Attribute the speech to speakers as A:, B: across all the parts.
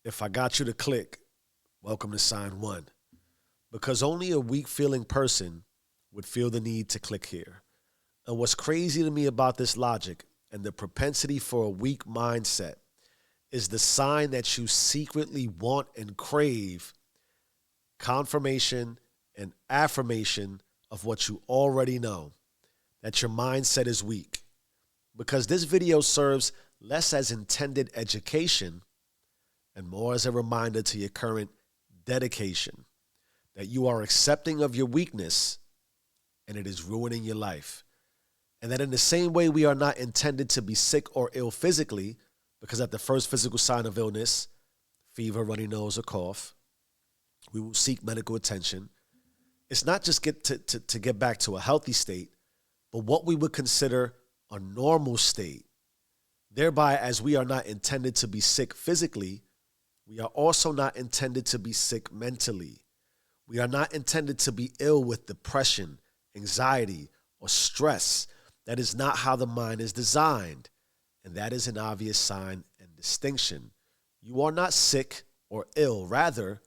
A: If I got you to click, welcome to sign one. Because only a weak feeling person would feel the need to click here. And what's crazy to me about this logic and the propensity for a weak mindset is the sign that you secretly want and crave confirmation and affirmation of what you already know, that your mindset is weak. Because this video serves less as intended education and more as a reminder to your current dedication that you are accepting of your weakness and it is ruining your life. And that in the same way we are not intended to be sick or ill physically, because at the first physical sign of illness, fever, runny nose, or cough, we will seek medical attention. It's not just to get back to a healthy state, but what we would consider a normal state. Thereby, as we are not intended to be sick physically, we are also not intended to be sick mentally. We are not intended to be ill with depression, anxiety, or stress. That is not how the mind is designed. And that is an obvious sign and distinction. You are not sick or ill. Rather,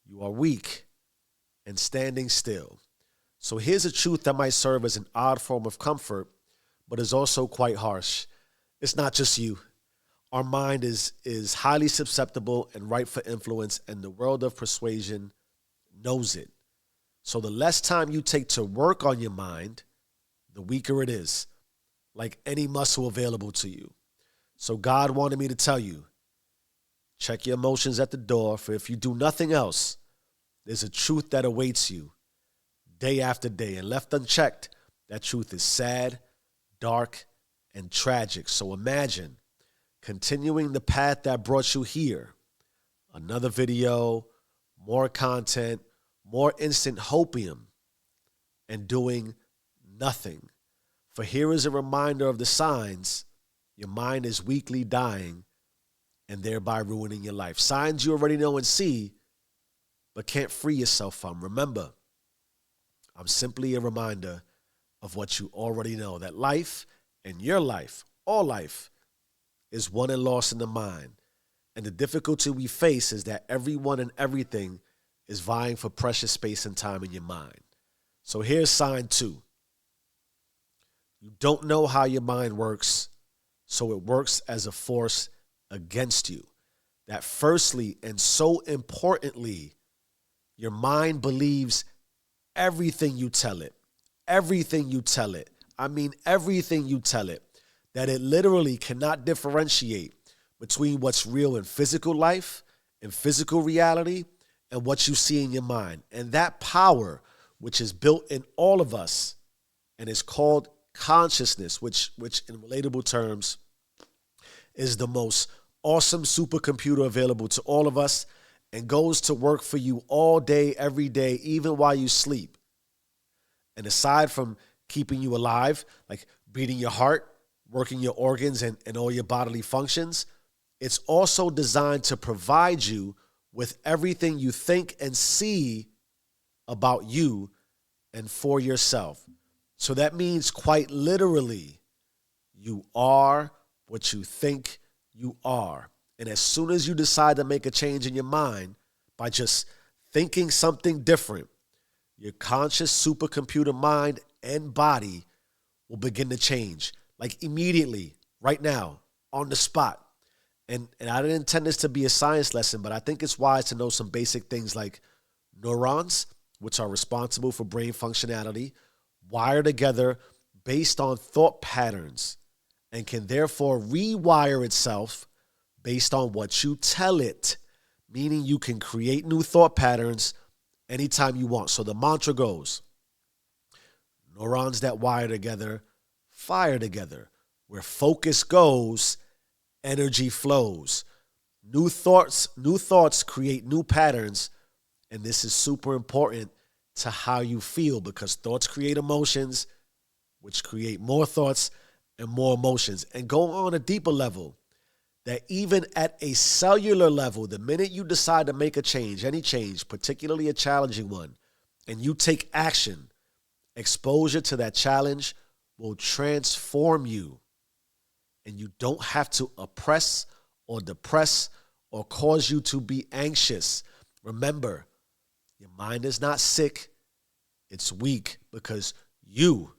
A: you are weak and standing still. So here's a truth that might serve as an odd form of comfort, but is also quite harsh. It's not just you. Our mind is highly susceptible and ripe for influence, and the world of persuasion knows it. So the less time you take to work on your mind, the weaker it is, like any muscle available to you. So God wanted me to tell you, check your emotions at the door, for if you do nothing else, there's a truth that awaits you day after day. And left unchecked, that truth is sad, dark, and tragic. So imagine continuing the path that brought you here. Another video, more content, more instant hopium, and doing nothing. For here is a reminder of the signs your mind is weakly dying and thereby ruining your life. Signs you already know and see, but can't free yourself from. Remember, I'm simply a reminder of what you already know, that life and your life, all life, is won and lost in the mind. And the difficulty we face is that everyone and everything is vying for precious space and time in your mind. So here's sign two. You don't know how your mind works, so it works as a force against you. That firstly, and so importantly, your mind believes everything you tell it. Everything you tell it. I mean everything you tell it. That it literally cannot differentiate between what's real in physical life and physical reality and what you see in your mind. And that power, which is built in all of us and is called consciousness, which in relatable terms is the most awesome supercomputer available to all of us and goes to work for you all day, every day, even while you sleep. And aside from keeping you alive, like beating your heart, working your organs and all your bodily functions, it's also designed to provide you with everything you think and see about you and for yourself. So that means quite literally, you are what you think you are. And as soon as you decide to make a change in your mind by just thinking something different, your conscious supercomputer mind and body will begin to change. Like immediately, right now, on the spot. And I didn't intend this to be a science lesson, but I think it's wise to know some basic things like neurons, which are responsible for brain functionality, wire together based on thought patterns and can therefore rewire itself based on what you tell it, meaning you can create new thought patterns anytime you want. So the mantra goes, neurons that wire together, fire together. Where focus goes, energy flows. New thoughts create new patterns, and this is super important to how you feel because thoughts create emotions, which create more thoughts and more emotions. And go on a deeper level, that even at a cellular level, the minute you decide to make a change, any change, particularly a challenging one, and you take action, exposure to that challenge will transform you. And you don't have to oppress or depress or cause you to be anxious. Remember, your mind is not sick, it's weak because you,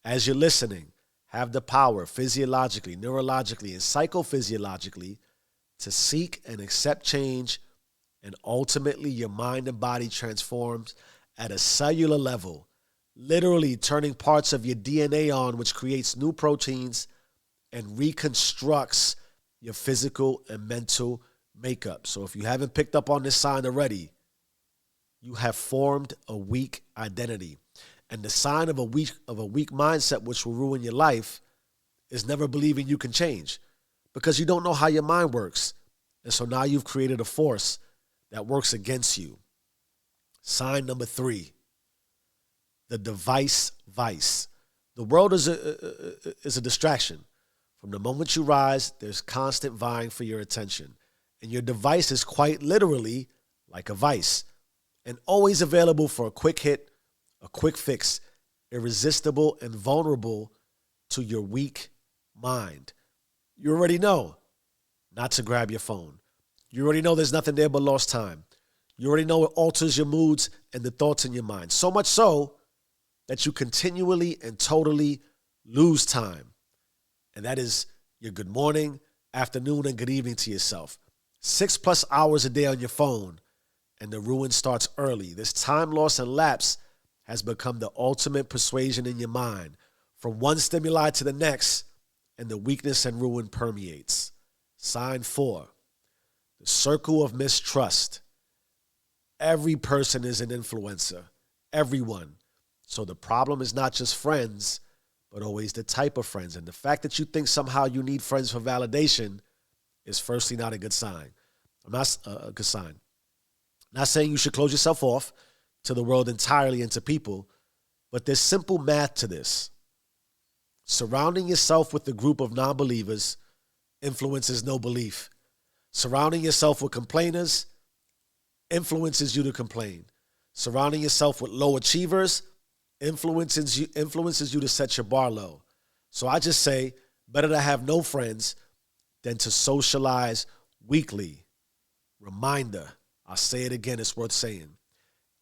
A: as you're listening, have the power physiologically, neurologically, and psychophysiologically to seek and accept change, and ultimately your mind and body transforms at a cellular level, literally turning parts of your DNA on, which creates new proteins and reconstructs your physical and mental makeup. So if you haven't picked up on this sign already, you have formed a weak identity. And the sign of a weak mindset, which will ruin your life, is never believing you can change, because you don't know how your mind works. And so now you've created a force that works against you. Sign number 3, the device vice. The world is a distraction. From the moment you rise, there's constant vying for your attention. And your device is quite literally like a vice, and always available for a quick hit, a quick fix, irresistible and vulnerable to your weak mind. You already know not to grab your phone. You already know there's nothing there but lost time. You already know it alters your moods and the thoughts in your mind. So much so that you continually and totally lose time. And that is your good morning, afternoon, and good evening to yourself. 6+ hours a day on your phone, and the ruin starts early. This time loss and lapse has become the ultimate persuasion in your mind. From one stimuli to the next, and the weakness and ruin permeates. Sign 4, the circle of mistrust. Every person is an influencer. Everyone. So the problem is not just friends, but always the type of friends. And the fact that you think somehow you need friends for validation is firstly not a good sign. Not a good sign. Not saying you should close yourself off to the world entirely and to people, but there's simple math to this. Surrounding yourself with a group of non-believers influences no belief. Surrounding yourself with complainers influences you to complain. Surrounding yourself with low achievers influences you to set your bar low. So I just say, better to have no friends than to socialize weakly. Reminder, I'll say it again, it's worth saying.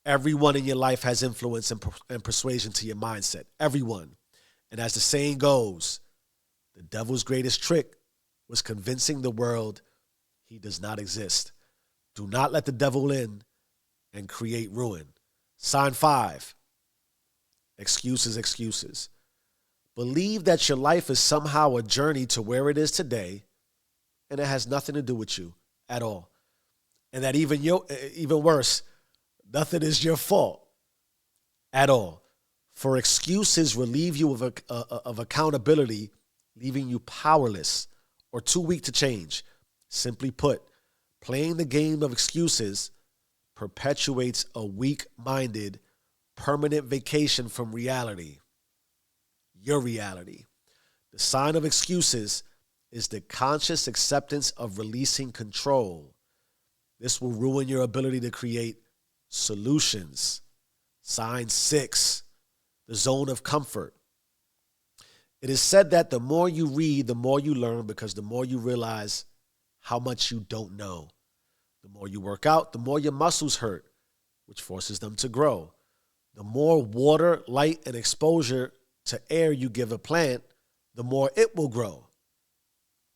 A: Everyone in your life has influence and persuasion to your mindset. Everyone. And as the saying goes, the devil's greatest trick was convincing the world he does not exist. Do not let the devil in and create ruin. Sign 5, excuses, excuses. Believe that your life is somehow a journey to where it is today, and it has nothing to do with you at all. And that even worse, nothing is your fault at all. For excuses relieve you of accountability, leaving you powerless or too weak to change. Simply put, playing the game of excuses perpetuates a weak-minded, permanent vacation from reality. Your reality. The sign of excuses is the conscious acceptance of releasing control. This will ruin your ability to create solutions. Sign 6, the zone of comfort. It is said that the more you read, the more you learn, because the more you realize how much you don't know. The more you work out, the more your muscles hurt, which forces them to grow. The more water, light, and exposure to air you give a plant, the more it will grow.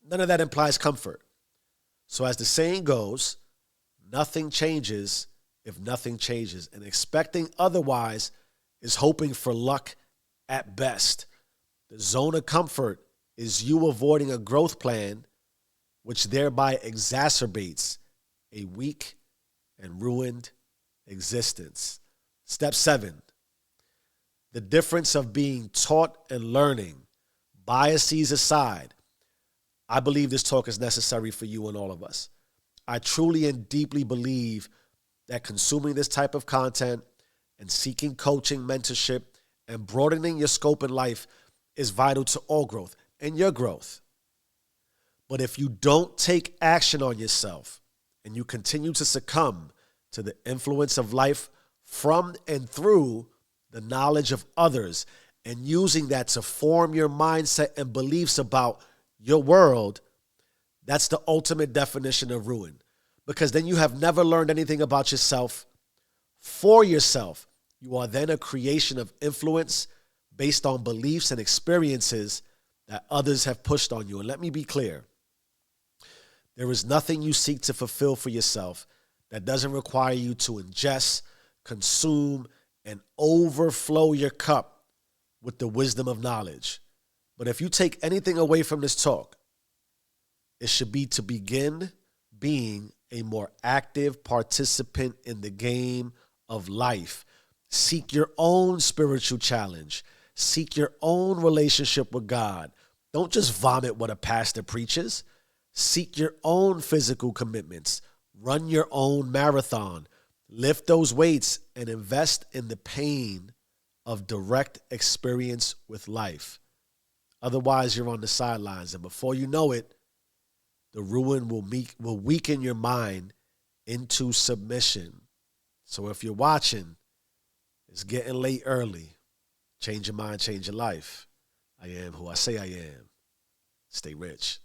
A: None of that implies comfort. So as the saying goes, nothing changes if nothing changes. And expecting otherwise is hoping for luck at best. The zone of comfort is you avoiding a growth plan, which thereby exacerbates a weak and ruined existence. Step 7, the difference of being taught and learning. Biases aside, I believe this talk is necessary for you and all of us. I truly and deeply believe that consuming this type of content and seeking coaching, mentorship, and broadening your scope in life is vital to all growth and your growth. But if you don't take action on yourself and you continue to succumb to the influence of life from and through the knowledge of others and using that to form your mindset and beliefs about your world, That's the ultimate definition of ruin, because then you have never learned anything about yourself for yourself. You are then a creation of influence based on beliefs and experiences that others have pushed on you. And let me be clear. There is nothing you seek to fulfill for yourself that doesn't require you to ingest, consume, and overflow your cup with the wisdom of knowledge. But if you take anything away from this talk, it should be to begin being a more active participant in the game of life. Seek your own spiritual challenge. Seek your own relationship with God. Don't just vomit what a pastor preaches. Seek your own physical commitments. Run your own marathon. Lift those weights and invest in the pain of direct experience with life. Otherwise, you're on the sidelines, and before you know it, the ruin will weaken your mind into submission. So if you're watching, it's getting late early. Change your mind, change your life. I am who I say I am. Stay rich.